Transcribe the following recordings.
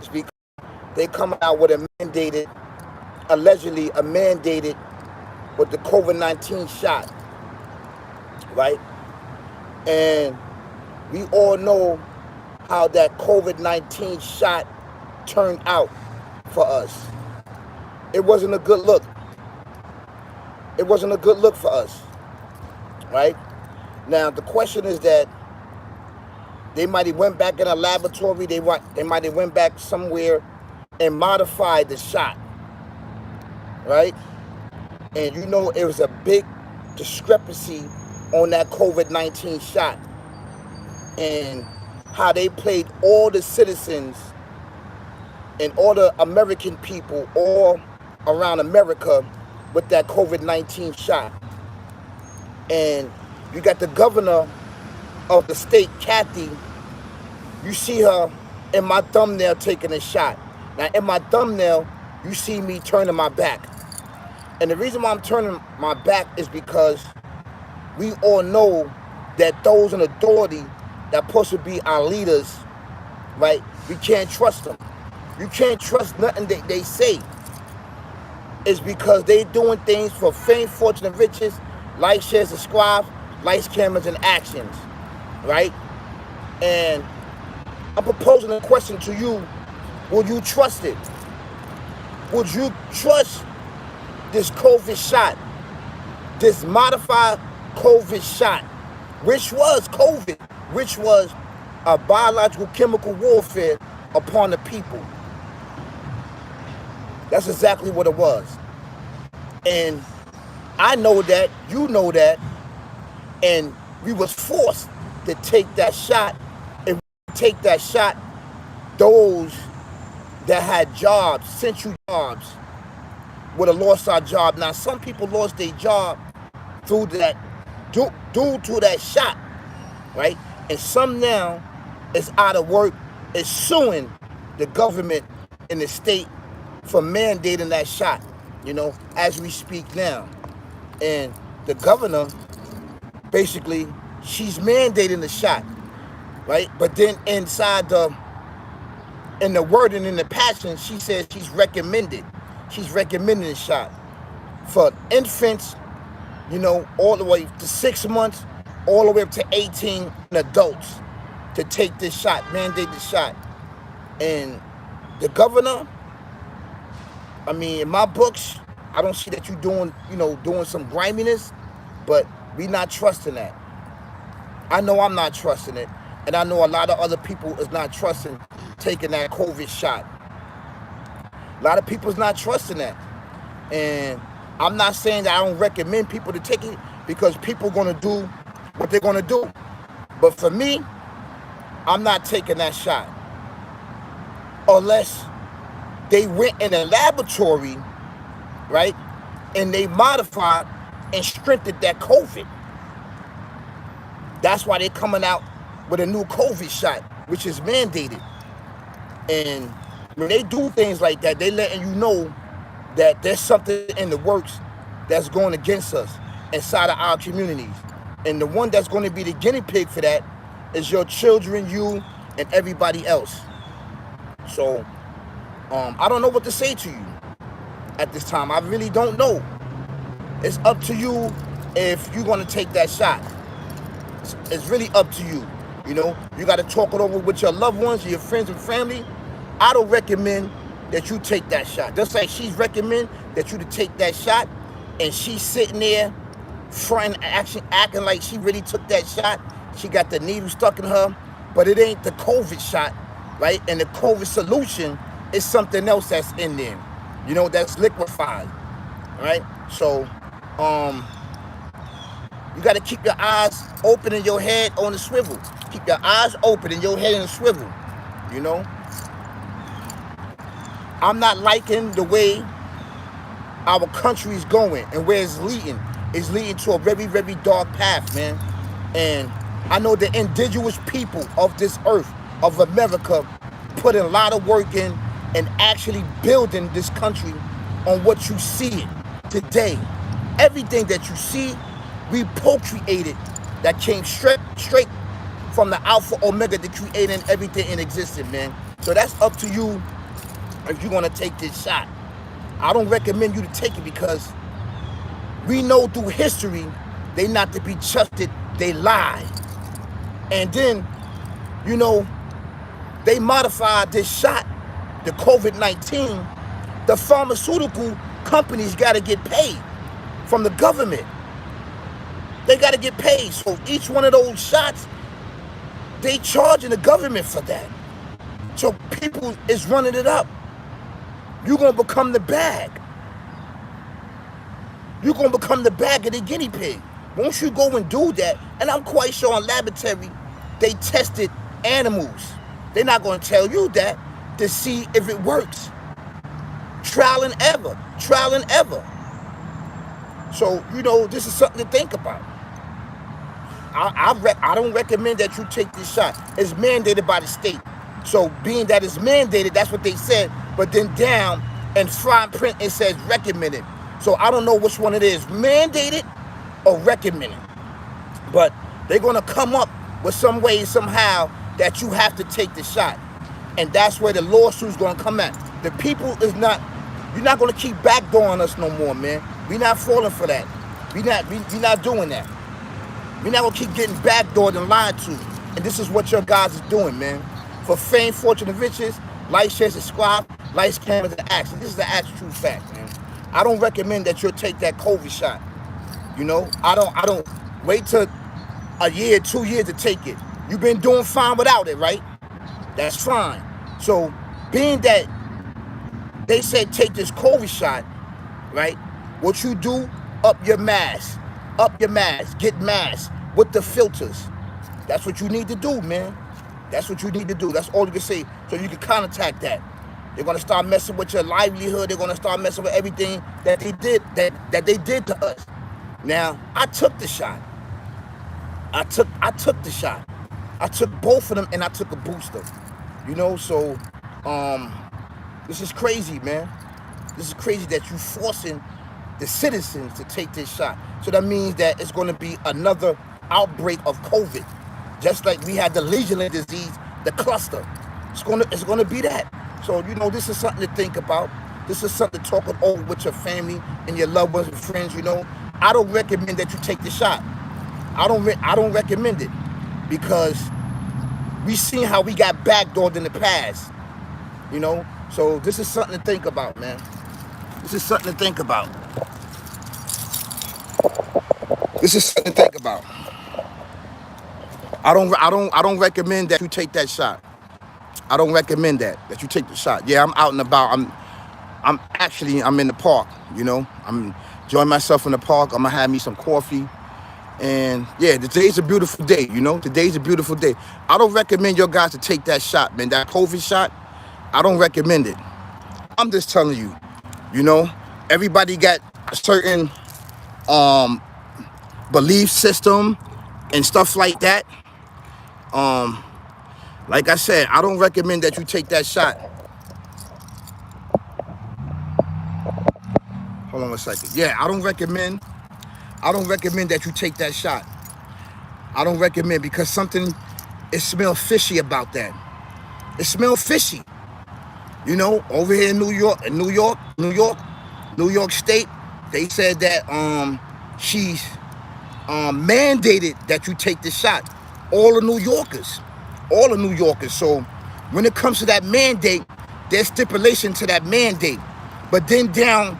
is because they come out with a mandated, allegedly a mandated with the COVID-19 shot, right? And we all know how that COVID-19 shot turned out for us. It wasn't a good look. It wasn't a good look for us, right? Now, the question is that they might have went back in a laboratory, they might have went back somewhere and modified the shot, right? And you know it was a big discrepancy on that COVID-19 shot and how they played all the citizens and all the American people all around America with that COVID-19 shot. And you got the governor of the state, Kathy. You see her in my thumbnail taking a shot. Now in my thumbnail, you see me turning my back. And the reason why I'm turning my back is because we all know that those in authority that supposed to be our leaders, right? We can't trust them. You can't trust nothing that they say. It's because they doing things for fame, fortune, and riches. Like, share, subscribe, lights, cameras, and actions, right? And I'm proposing a question to you. Would you trust it? Would you trust this COVID shot, this modified COVID shot, which was COVID, which was a biological chemical warfare upon the people? That's exactly what it was. And I know that, you know that, and we was forced to take that shot. And take that shot, those that had jobs, central jobs, would have lost our job. Now, some people lost their job through that, due to that shot, right? And some now is out of work, is suing the government in the state for mandating that shot, you know, as we speak now. And the governor, basically, she's mandating the shot, right? But then inside in the wording, in the passion, she says she's recommending the shot for infants, you know, all the way to 6 months, all the way up to 18 adults to take this shot, mandate the shot. And the governor, I mean, in my books, I don't see that you doing some griminess, but we not trusting that. I know I'm not trusting it, and I know a lot of other people is not trusting taking that COVID shot. A lot of people is not trusting that. And I'm not saying that I don't recommend people to take it, because people are going to do what they're going to do. But for me, I'm not taking that shot unless they went in a laboratory, right, and they modified and strengthened that COVID. That's why they're coming out with a new COVID shot, which is mandated. And when they do things like that, they letting you know that there's something in the works that's going against us inside of our communities. And the one that's going to be the guinea pig for that is your children, you, and everybody else. So, I don't know what to say to you at this time. I really don't know. It's up to you if you're going to take that shot. It's really up to you. You know, you got to talk it over with your loved ones, your friends and family. I don't recommend that you take that shot. Just like she's recommend that you to take that shot, and she's sitting there fronting, acting like she really took that shot. She got the needle stuck in her, but it ain't the COVID shot, right? And the COVID solution is something else that's in there, you know, that's liquefied, right? So, you got to keep your eyes open and your head on the swivel. Keep your eyes open and your head on the swivel, you know? I'm not liking the way our country is going and where it's leading. It's leading to a very, very dark path, man. And I know the indigenous people of this earth, of America, put a lot of work in and actually building this country on what you see it today. Everything that you see, we procreated, that came straight from the Alpha Omega, to creating everything in existence, man. So that's up to you if you're gonna take this shot. I don't recommend you to take it because we know through history they not to be trusted, they lie. And then, you know, they modified this shot, the COVID-19. The pharmaceutical companies gotta get paid from the government. They gotta get paid. So each one of those shots, they charging the government for that. So people is running it up. You're gonna become the bag. You're gonna become the bag of the guinea pig. Once you go and do that, and I'm quite sure on laboratory, they tested animals. They're not gonna tell you that to see if it works. Trial and error, trial and error. So, you know, this is something to think about. I don't recommend that you take this shot. It's mandated by the state. So being that it's mandated, that's what they said, but then down in fine print it says recommended. So I don't know which one it is, mandated or recommended. But they're gonna come up with some way, somehow, that you have to take the shot. And that's where the lawsuit's gonna come at. The people is not, you're not gonna keep backdooring us no more, man. We're not falling for that. We're not doing that. We're not gonna keep getting backdoored and lied to. And this is what your guys is doing, man. For fame, fortune, and riches, like, share, subscribe, lights, cameras, and action. This is the actual true fact, man. I don't recommend that you'll take that COVID shot. You know, I don't wait till a year, 2 years to take it. You've been doing fine without it, right? That's fine. So being that they said take this COVID shot, right? What you do, up your mask, get mask with the filters. That's what you need to do, man. That's what you need to do. That's all you can say. So you can contact that. They're gonna start messing with your livelihood. They're gonna start messing with everything that they did that they did to us. Now, I took the shot. I took the shot. I took both of them and I took a booster. You know, so this is crazy, man. This is crazy that you forcing the citizens to take this shot. So that means that it's gonna be another outbreak of COVID. Just like we had the Legionella disease, the cluster. It's gonna be that. So, you know, this is something to think about. This is something to talk over with your family and your loved ones and friends, you know. I don't recommend that you take the shot. I don't recommend it because we seen how we got backdoored in the past, you know. So this is something to think about, man. This is something to think about. This is something to think about. I don't recommend that you take that shot. I don't recommend that you take the shot. Yeah, I'm out and about. I'm in the park, you know. I'm enjoying myself in the park. I'm gonna have me some coffee. And yeah, today's a beautiful day, you know. Today's a beautiful day. I don't recommend your guys to take that shot, man. That COVID shot, I don't recommend it. I'm just telling you, you know, everybody got a certain belief system and stuff like that. Like I said, I don't recommend that you take that shot. Hold on a second. Yeah, I don't recommend that you take that shot. I don't recommend because it smells fishy about that. It smells fishy. You know, over here in New York State, they said that she's mandated that you take the shot. All the New Yorkers. So when it comes to that mandate, there's stipulation to that mandate. But then down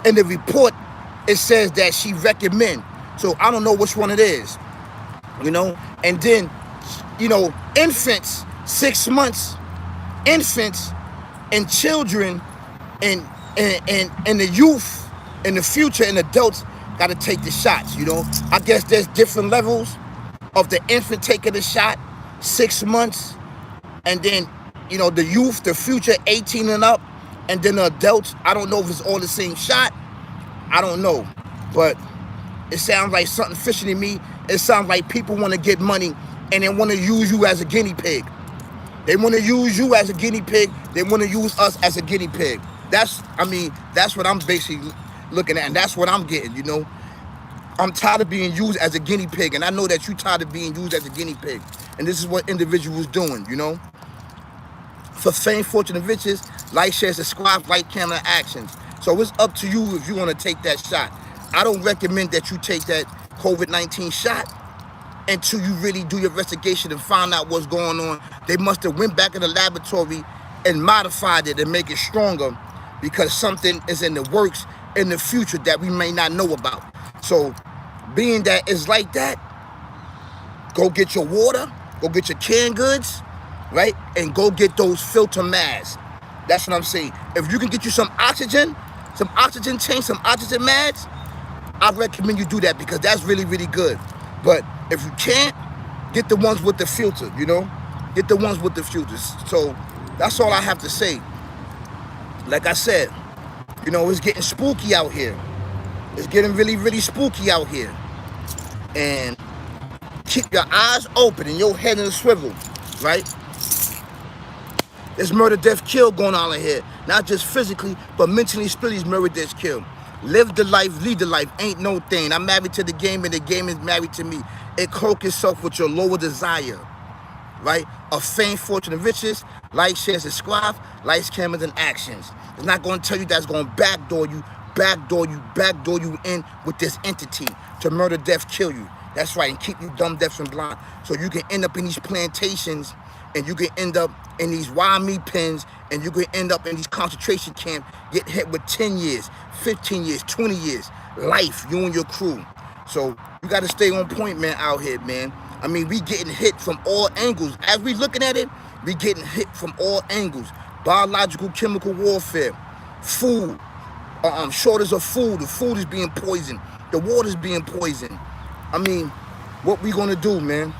in the report, it says that she recommend. So I don't know which one it is, you know. And then, you know, infants, 6 months, infants and children and the youth and the future and adults got to take the shots, you know. I guess there's different levels of the infant taking the shot, 6 months, and then, you know, the youth, the future, 18 and up, and then the adults. I don't know if it's all the same shot. I don't know, but it sounds like something fishy to me. It sounds like people want to get money and they want to use you as a guinea pig. They want to use you as a guinea pig. They want to use us as a guinea pig. That's what I'm basically looking at, and that's what I'm getting, you know. I'm tired of being used as a guinea pig, and I know that you're tired of being used as a guinea pig. And this is what individuals doing, you know. For fame, fortune, and riches, like, share, subscribe, like, camera, actions. So it's up to you if you want to take that shot. I don't recommend that you take that COVID-19 shot until you really do your investigation and find out what's going on. They must have went back in the laboratory and modified it and make it stronger because something is in the works in the future that we may not know about. So being that it's like that, go get your water, go get your canned goods, right? And go get those filter masks. That's what I'm saying. If you can get you some oxygen tanks, some oxygen masks, I recommend you do that because that's really, really good. But if you can't, get the ones with the filter, you know? Get the ones with the filters. So that's all I have to say. Like I said, you know, it's getting spooky out here. It's getting really, really spooky out here. And keep your eyes open and your head in a swivel, right? There's murder, death, kill going on in here. Not just physically, but mentally, spiritually, murder, death, kill. Live the life, lead the life, ain't no thing. I'm married to the game and the game is married to me. Cloak yourself with your lower desire, right? Of fame, fortune, and riches. Like, share, subscribe, likes, cameras, and actions. It's not going to tell you that's going to backdoor you in with this entity to murder, death, kill you. That's right, and keep you dumb, deaf, and blind. So you can end up in these plantations, and you can end up in these wild meat pens, and you can end up in these concentration camps, get hit with 10 years, 15 years, 20 years, life, you and your crew. So you got to stay on point, man, out here, man. I mean, we getting hit from all angles. As we looking at it, we getting hit from all angles. Biological, chemical warfare, food, shortage of food. The food is being poisoned. The water's being poisoned. I mean, what we gonna do, man?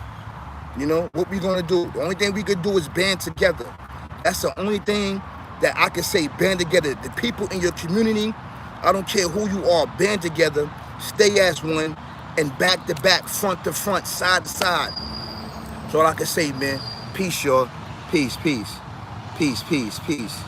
You know, what we gonna do? The only thing we could do is band together. That's the only thing that I can say, band together. The people in your community, I don't care who you are, band together, stay as one, and back to back, front to front, side to side. That's all I can say, man. Peace, y'all. Peace, peace. Peace, peace, peace.